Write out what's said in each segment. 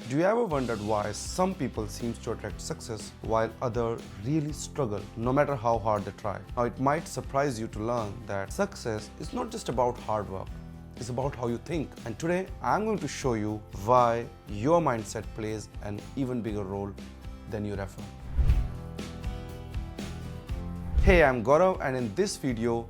Do you ever wondered why some people seem to attract success while others really struggle no matter how hard they try? Now it might surprise you to learn that success is not just about hard work, it's about how you think. And today I'm going to show you why your mindset plays an even bigger role than your effort. Hey, I'm Gaurav, and in this video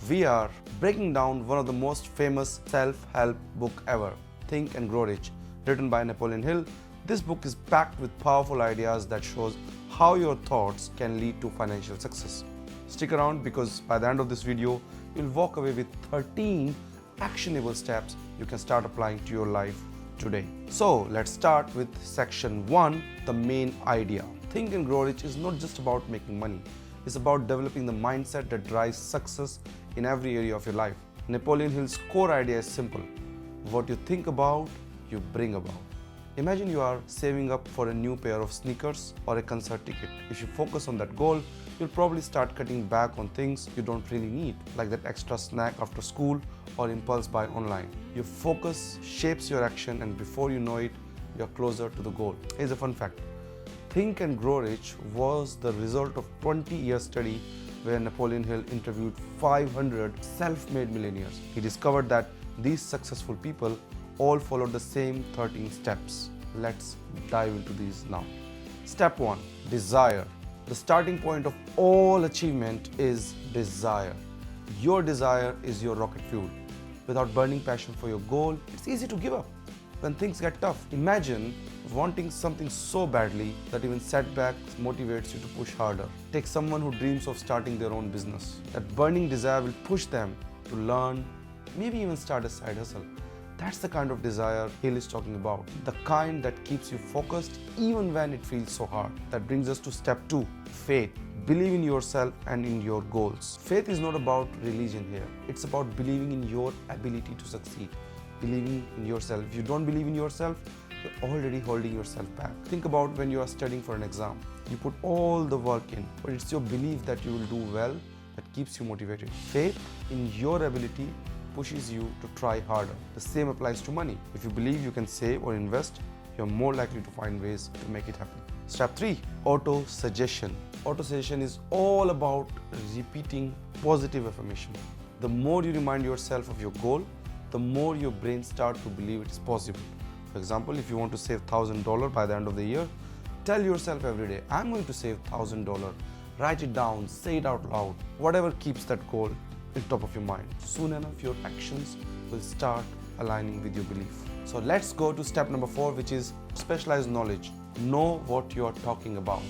we are breaking down one of the most famous self-help book ever, Think and Grow Rich, written by Napoleon Hill. This book is packed with powerful ideas that shows how your thoughts can lead to financial success. Stick around because by the end of this video, you'll walk away with 13 actionable steps you can start applying to your life today. So let's start with section 1, the main idea. Think and Grow Rich is not just about making money. It's about developing the mindset that drives success in every area of your life. Napoleon Hill's core idea is simple. What you think about, you bring about. Imagine you are saving up for a new pair of sneakers or a concert ticket. If you focus on that goal, you'll probably start cutting back on things you don't really need, like that extra snack after school or impulse buy online. Your focus shapes your action, and before you know it, you're closer to the goal. Here's a fun fact. Think and Grow Rich was the result of 20-year study where Napoleon Hill interviewed 500 self-made millionaires. He discovered that these successful people all followed the same 13 steps. Let's dive into these now. Step 1, desire. The starting point of all achievement is desire. Your desire is your rocket fuel. Without burning passion for your goal, it's easy to give up when things get tough. Imagine wanting something so badly that even setbacks motivates you to push harder. Take someone who dreams of starting their own business. That burning desire will push them to learn, maybe even start a side hustle. That's the kind of desire Hill is talking about. The kind that keeps you focused even when it feels so hard. That brings us to step 2, faith. Believe in yourself and in your goals. Faith is not about religion here. It's about believing in your ability to succeed. Believing in yourself. If you don't believe in yourself, you're already holding yourself back. Think about when you are studying for an exam. You put all the work in, but it's your belief that you will do well that keeps you motivated. Faith in your ability pushes you to try harder. The same applies to money. If you believe you can save or invest, you're more likely to find ways to make it happen. Step 3, Autosuggestion. Autosuggestion is all about repeating positive affirmation. The more you remind yourself of your goal, the more your brain starts to believe it is possible. For example, if you want to save $1,000 by the end of the year, tell yourself every day, I'm going to save $1,000. Write it down, say it out loud. Whatever keeps that goal on top of your mind. Soon enough, your actions will start aligning with your belief. So let's go to step number 4, which is specialized knowledge. Know what you are talking about.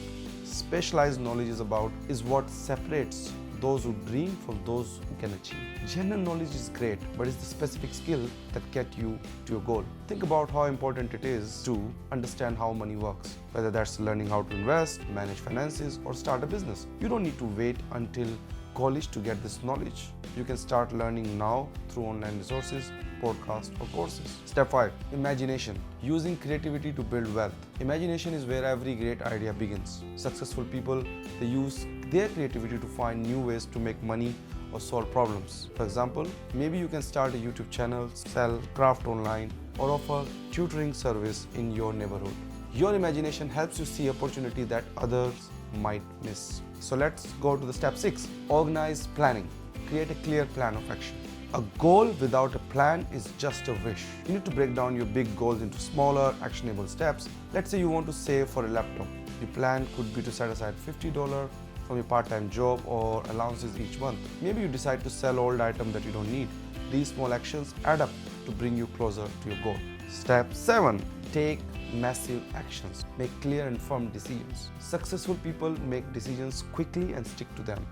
Specialized knowledge is what separates those who dream from those who can achieve. General knowledge is great, but it's the specific skill that gets you to your goal. Think about how important it is to understand how money works, whether that's learning how to invest, manage finances, or start a business. You don't need to wait until college to get this knowledge. You can start learning now through online resources, podcasts, or courses. Step 5, imagination. Using creativity to build wealth. Imagination is where every great idea begins. Successful people, they use their creativity to find new ways to make money or solve problems. For example, maybe you can start a YouTube channel, sell craft online, or offer tutoring service in your neighborhood. Your imagination helps you see opportunity that others might miss. So let's go to the step 6, organized planning. Create a clear plan of action. A goal without a plan is just a wish. You need to break down your big goals into smaller, actionable steps. Let's say you want to save for a laptop. Your plan could be to set aside $50 from your part-time job or allowances each month. Maybe you decide to sell old items that you don't need. These small actions add up to bring you closer to your goal. Step 7, take massive actions. Make clear and firm decisions. Successful people make decisions quickly and stick to them.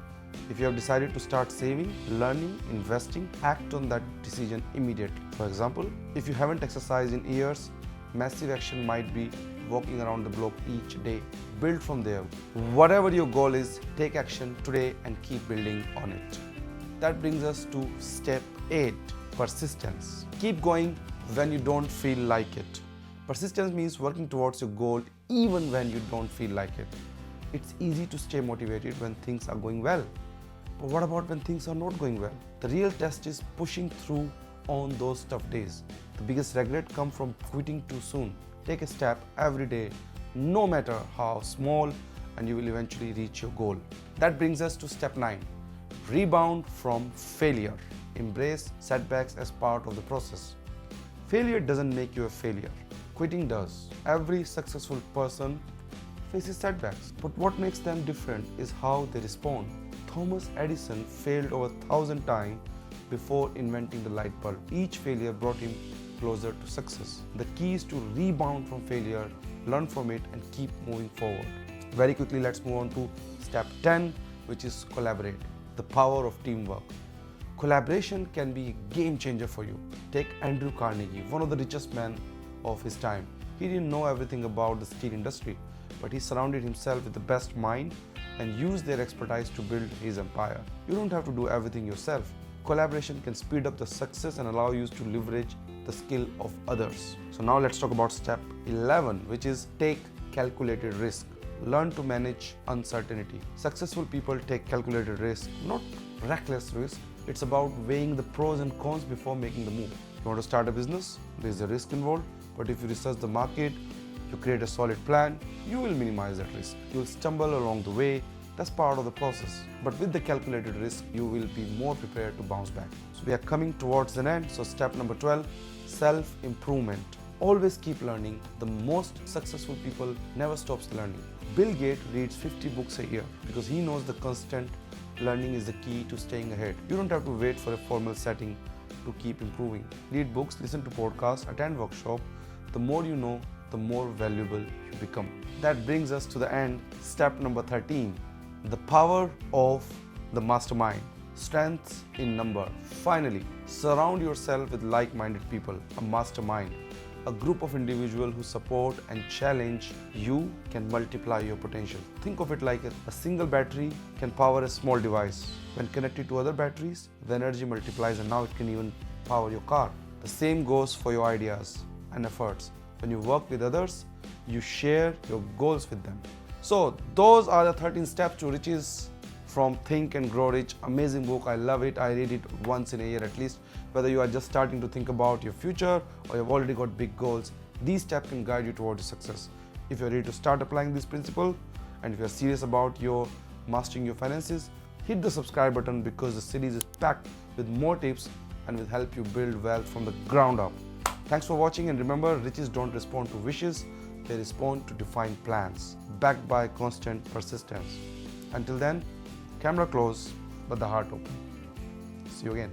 If you have decided to start saving, learning, investing, act on that decision immediately. For example, if you haven't exercised in years, massive action might be walking around the block each day. Build from there. Whatever your goal is, take action today and keep building on it. That brings us to step 8, persistence. Keep going when you don't feel like it. Persistence means working towards your goal even when you don't feel like it. It's easy to stay motivated when things are going well. But what about when things are not going well? The real test is pushing through on those tough days. The biggest regret comes from quitting too soon. Take a step every day, no matter how small, and you will eventually reach your goal. That brings us to step 9. Rebound from failure. Embrace setbacks as part of the process. Failure doesn't make you a failure. Quitting does. Every successful person faces setbacks, but what makes them different is how they respond. Thomas Edison failed over 1,000 times before inventing the light bulb. Each failure brought him closer to success. The key is to rebound from failure, learn from it, and keep moving forward. Very quickly, let's move on to step 10, which is collaborate. The power of teamwork. Collaboration can be a game changer for you. Take Andrew Carnegie, one of the richest men of his time. He didn't know everything about the steel industry, but he surrounded himself with the best mind and used their expertise to build his empire. You don't have to do everything yourself. Collaboration can speed up the success and allow you to leverage the skill of others. So now let's talk about step 11, which is take calculated risk. Learn to manage uncertainty. Successful people take calculated risk, not reckless risk. It's about weighing the pros and cons before making the move. You want to start a business? There's a risk involved, but if you research the market, you create a solid plan, you will minimize that risk. You will stumble along the way. That's part of the process. But with the calculated risk, you will be more prepared to bounce back. So we are coming towards an end. So step number 12, self-improvement. Always keep learning. The most successful people never stops learning. Bill Gates reads 50 books a year because he knows the constant learning is the key to staying ahead. You don't have to wait for a formal setting to keep improving. Read books, listen to podcasts, attend workshops. The more you know, the more valuable you become. That brings us to the end. Step number 13, the power of the mastermind. Strengths in number. Finally, surround yourself with like-minded people. A mastermind, a group of individuals who support and challenge you, can multiply your potential. Think of it like a single battery can power a small device. When connected to other batteries, the energy multiplies and now it can even power your car. The same goes for your ideas and efforts. When you work with others, you share your goals with them. So those are the 13 steps to riches from Think and Grow Rich. Amazing book. I love it. I read it once in a year at least. Whether you are just starting to think about your future or you've already got big goals, these steps can guide you towards success. If you're ready to start applying this principle and if you're serious about your mastering your finances, hit the subscribe button because the series is packed with more tips and will help you build wealth from the ground up. Thanks for watching, and remember, riches don't respond to wishes, they respond to defined plans, backed by constant persistence. Until then, camera close, but the heart open. See you again.